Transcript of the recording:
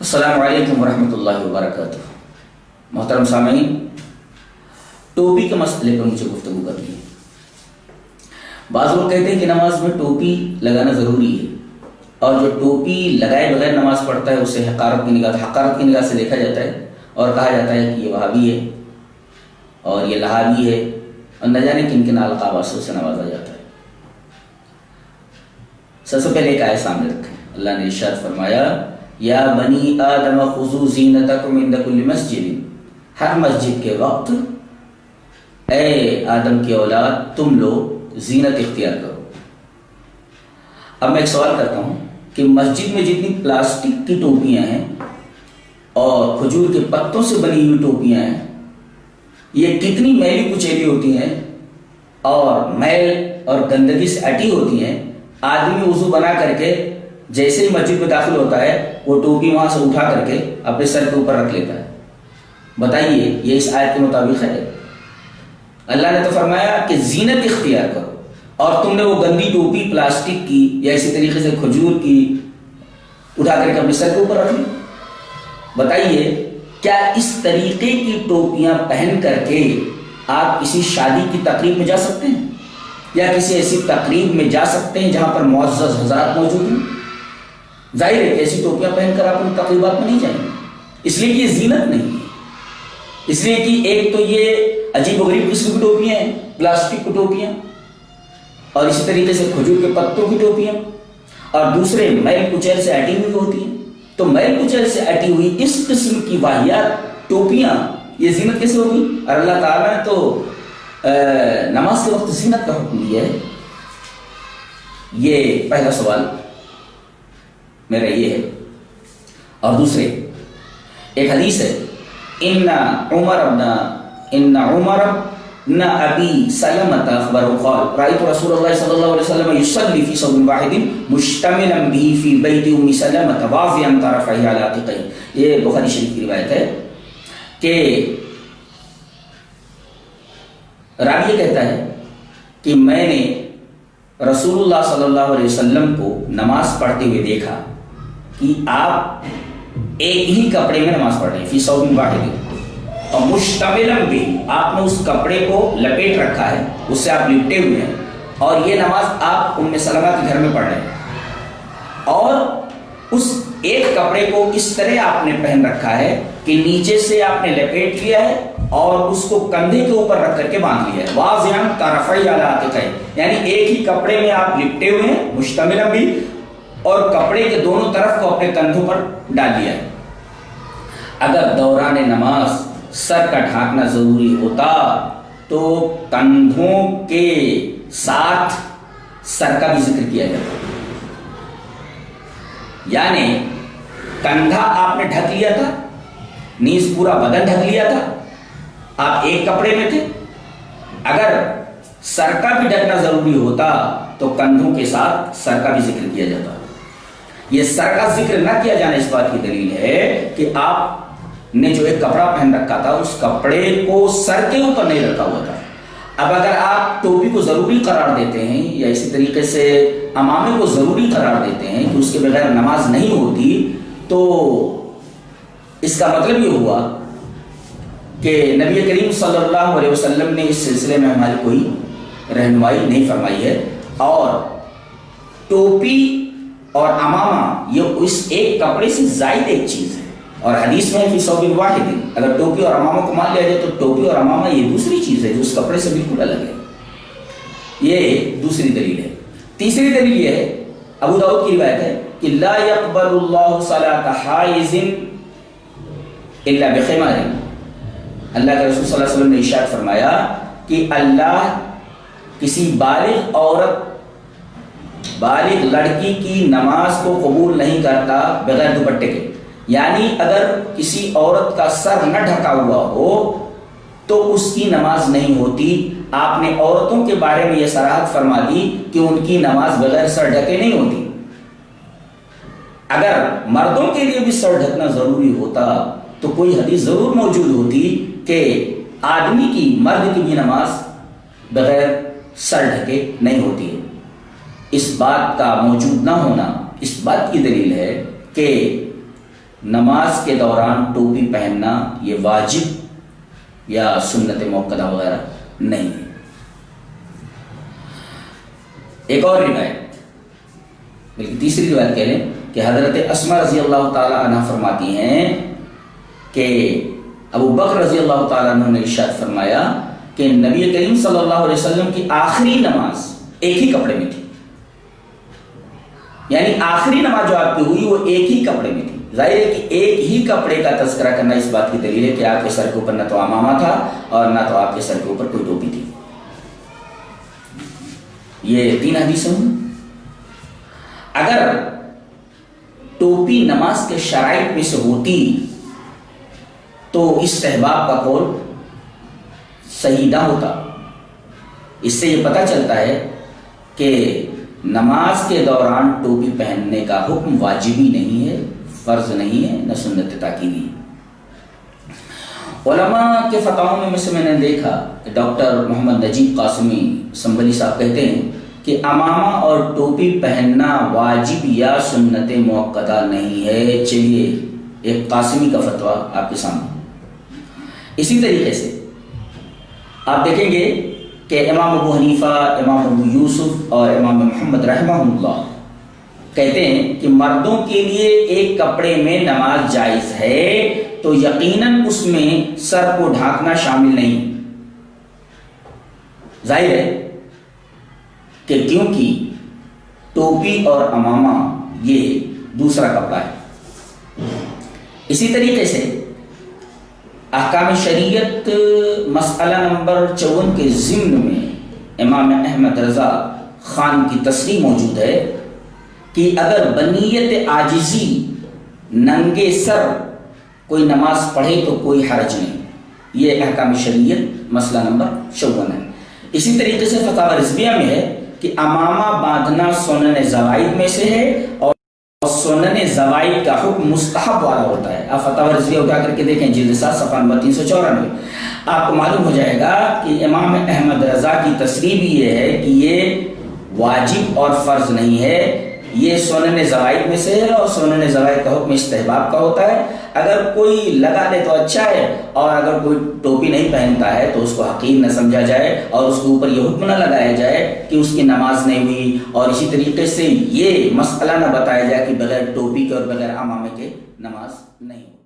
السلام علیکم ورحمۃ اللہ وبرکاتہ۔ محترم سامعین، ٹوپی کے مسئلے پر مجھے گفتگو کرنی ہے۔ بعض لوگ کہتے ہیں کہ نماز میں ٹوپی لگانا ضروری ہے، اور جو ٹوپی لگائے بغیر نماز پڑھتا ہے اسے حقارت کی نگاہ سے دیکھا جاتا ہے اور کہا جاتا ہے کہ یہ وہابی ہے اور یہ لہابی ہے، اور نہ جانے کن کن القاب سے نوازا جاتا ہے۔ سب سے پہلے ایک آیت سامنے رکھیں۔ اللہ نے ارشاد فرمایا، یا بنی آدم خذوا زینتکم عند کل مسجد، ہر مسجد کے وقت اے آدم کی اولاد تم لوگ زینت اختیار کرو۔ اب میں ایک سوال کرتا ہوں کہ مسجد میں جتنی پلاسٹک کی ٹوپیاں ہیں اور کھجور کے پتوں سے بنی ہوئی ٹوپیاں ہیں، یہ کتنی میلی کچیلی ہوتی ہیں اور میل اور گندگی سے اٹی ہوتی ہیں۔ آدمی وضو بنا کر کے جیسے ہی مسجد میں داخل ہوتا ہے وہ ٹوپی وہاں سے اٹھا کر کے اپنے سر کے اوپر رکھ لیتا ہے۔ بتائیے یہ اس آیت کے مطابق ہے؟ اللہ نے تو فرمایا کہ زینت اختیار کرو، اور تم نے وہ گندی ٹوپی پلاسٹک کی یا اسی طریقے سے کھجور کی اٹھا کر کے اپنے سر کے اوپر رکھ لی۔ بتائیے کیا اس طریقے کی ٹوپیاں پہن کر کے آپ کسی شادی کی تقریب میں جا سکتے ہیں، یا کسی ایسی تقریب میں جا سکتے ہیں جہاں پر معزز حضرات موجود ہیں؟ ظاہر ہے کہ ایسی ٹوپیاں پہن کر آپ ان تقریبات میں نہیں جائیں گے، اس لیے کہ یہ زینت نہیں ہے۔ اس لیے کہ ایک تو یہ عجیب و غریب قسم کی ٹوپیاں ہیں، پلاسٹک کی ٹوپیاں، اور اسی طریقے سے کھجور کے پتوں کی ٹوپیاں، اور دوسرے میل کچیل سے اٹی ہوئی ہوتی ہیں۔ تو میل کچیل سے اٹی ہوئی اس قسم کی واہیات ٹوپیاں یہ زینت کیسے ہوگی؟ اور اللہ تعالیٰ نے تو نماز کے وقت زینت کا حکم دیا ہے۔ یہ پہلا سوال میرا یہ ہے۔ اور دوسرے ایک حدیث ہے، ان عمر ابن ابی سلمۃ اخبر قال رأيت رسول الله صلی اللہ علیہ وسلم يصلي في صوب واحد مشتملا به في بيت ام سلمة واضعا طرفيه على عاتقيه۔ یہ بخاری شریف کی روایت ہے کہ راوی یہ کہتا ہے کہ میں نے رسول اللہ صلی اللہ علیہ وسلم کو نماز پڑھتے ہوئے دیکھا کہ آپ ایک ہی کپڑے میں نماز پڑھ رہے ہیں، فی صوب واحد، اور مشتملا بھی آپ نے اس کپڑے کو لپیٹ رکھا ہے، اس سے آپ لپٹے ہوئے ہیں، اور یہ نماز آپ ام سلمہ کے گھر میں پڑھ رہے ہیں، اور اس ایک کپڑے کو اس طرح آپ نے پہن رکھا ہے کہ نیچے سے آپ نے لپیٹ لیا ہے اور اس کو کندھے کے اوپر رکھ کر کے باندھ لیا ہے، واضعا طرفی علی عاتقیہ، یعنی ایک ہی کپڑے میں آپ لپٹے ہوئے ہیں مشتملا بھی، اور کپڑے کے دونوں طرف کو اپنے کندھوں پر ڈال لیا ہے۔ اگر دوران نماز سر کا ڈھانکنا ضروری ہوتا تو کندھوں کے ساتھ سر کا بھی ذکر کیا جاتا، یعنی کندھا آپ نے ڈھک لیا تھا، نیز پورا بدن ڈھک لیا تھا، آپ ایک کپڑے میں تھے۔ اگر سر کا بھی ڈھکنا ضروری ہوتا تو کندھوں کے ساتھ سر کا بھی ذکر کیا جاتا۔ یہ سر کا ذکر نہ کیا جانا اس بات کی دلیل ہے کہ آپ نے جو ایک کپڑا پہن رکھا تھا اس کپڑے کو سر کے اوپر نہیں رکھا ہوا تھا۔ اب اگر آپ ٹوپی کو ضروری قرار دیتے ہیں یا اسی طریقے سے عمامے کو ضروری قرار دیتے ہیں کہ اس کے بغیر نماز نہیں ہوتی، تو اس کا مطلب یہ ہوا کہ نبی کریم صلی اللہ علیہ وسلم نے اس سلسلے میں ہماری کوئی رہنمائی نہیں فرمائی ہے، اور ٹوپی اور عمامہ یہ اس ایک کپڑے سے زائد ایک چیز ہے، اور حدیث میں فی صوب واحد، اگر ٹوپی اور عمامہ کو مان لیا جائے تو ٹوپی اور عمامہ یہ دوسری چیز ہے جو اس کپڑے سے بالکل الگ ہے۔ یہ دوسری دلیل ہے۔ تیسری دلیل یہ ہے، ابو داؤد کی روایت ہے کہ لا يقبل اللہ صلاۃ حائض الا بخمار۔ اللہ کے رسول صلی اللہ علیہ وسلم نے ارشاد فرمایا کہ اللہ کسی بالغ عورت، بالغ لڑکی کی نماز کو قبول نہیں کرتا بغیر دوپٹے کے، یعنی اگر کسی عورت کا سر نہ ڈھکا ہوا ہو تو اس کی نماز نہیں ہوتی۔ آپ نے عورتوں کے بارے میں یہ صراحت فرما دی کہ ان کی نماز بغیر سر ڈھکے نہیں ہوتی۔ اگر مردوں کے لیے بھی سر ڈھکنا ضروری ہوتا تو کوئی حدیث ضرور موجود ہوتی کہ آدمی کی، مرد کی بھی نماز بغیر سر ڈھکے نہیں ہوتی ہے۔ اس بات کا موجود نہ ہونا اس بات کی دلیل ہے کہ نماز کے دوران ٹوپی پہننا یہ واجب یا سنت موقدہ وغیرہ نہیں ہے۔ ایک اور روایت، بلکہ تیسری روایت کہہ لیں کہ حضرت اسما رضی اللہ تعالی عنہ فرماتی ہیں کہ ابو بکر رضی اللہ تعالیٰ عنہ نے ارشاد فرمایا کہ نبی کریم صلی اللہ علیہ وسلم کی آخری نماز ایک ہی کپڑے میں تھی، یعنی آخری نماز جو آپ کی ہوئی وہ ایک ہی کپڑے میں تھی۔ ظاہر ہے کہ ایک ہی کپڑے کا تذکرہ کرنا اس بات کی دلیل ہے کہ آپ کے سر کے اوپر نہ تو عمامہ تھا اور نہ تو آپ کے سر کے اوپر کوئی ٹوپی تھی۔ یہ 3 حدیثیں ہیں۔ اگر ٹوپی نماز کے شرائط میں سے ہوتی تو استحباب کا قول صحیح نہ ہوتا۔ اس سے یہ پتہ چلتا ہے کہ نماز کے دوران ٹوپی پہننے کا حکم واجبی نہیں ہے، فرض نہیں ہے، نہ سنت تاکیدی۔ علماء کے فتاووں میں سے میں نے دیکھا کہ ڈاکٹر محمد نجیب قاسمی سنبھلی صاحب کہتے ہیں کہ عمامہ اور ٹوپی پہننا واجب یا سنت موقدہ نہیں ہے۔ چلیے ایک قاسمی کا فتویٰ آپ کے سامنے۔ اسی طریقے سے آپ دیکھیں گے کہ امام ابو حنیفہ، امام ابو یوسف اور امام محمد رحمہ اللہ کہتے ہیں کہ مردوں کے لیے ایک کپڑے میں نماز جائز ہے تو یقیناً اس میں سر کو ڈھانکنا شامل نہیں۔ ظاہر ہے کہ کیونکہ ٹوپی اور عمامہ یہ دوسرا کپڑا ہے۔ اسی طریقے سے احکام شریعت مسئلہ نمبر 54 کے ضمن میں امام احمد رضا خان کی تصریح موجود ہے کہ اگر بنیت عاجزی ننگے سر کوئی نماز پڑھے تو کوئی حرج نہیں۔ یہ احکام شریعت مسئلہ نمبر 54 ہے۔ اسی طریقے سے فتاوی رضویہ میں ہے کہ عمامہ باندھنا سنن زوائد میں سے ہے اور سنن زوائد کا حکم مستحب والا ہوتا ہے۔ آپ فتاوی رضویہ اٹھا کر کے دیکھیں جلد 7 صفحہ نمبر 394، آپ کو معلوم ہو جائے گا کہ امام احمد رضا کی تصریح بھی یہ ہے کہ یہ واجب اور فرض نہیں ہے، یہ سنن زوائد میں سے ہے اور سنن زوائد کا حکم استحباب کا ہوتا ہے۔ اگر کوئی لگا لے تو اچھا ہے، اور اگر کوئی ٹوپی نہیں پہنتا ہے تو اس کو حقیر نہ سمجھا جائے اور اس کے اوپر یہ حکم نہ لگایا جائے کہ اس کی نماز نہیں ہوئی، اور اسی طریقے سے یہ مسئلہ نہ بتایا جائے کہ بغیر ٹوپی کے اور بغیر عمامے کے نماز نہیں ہوئی۔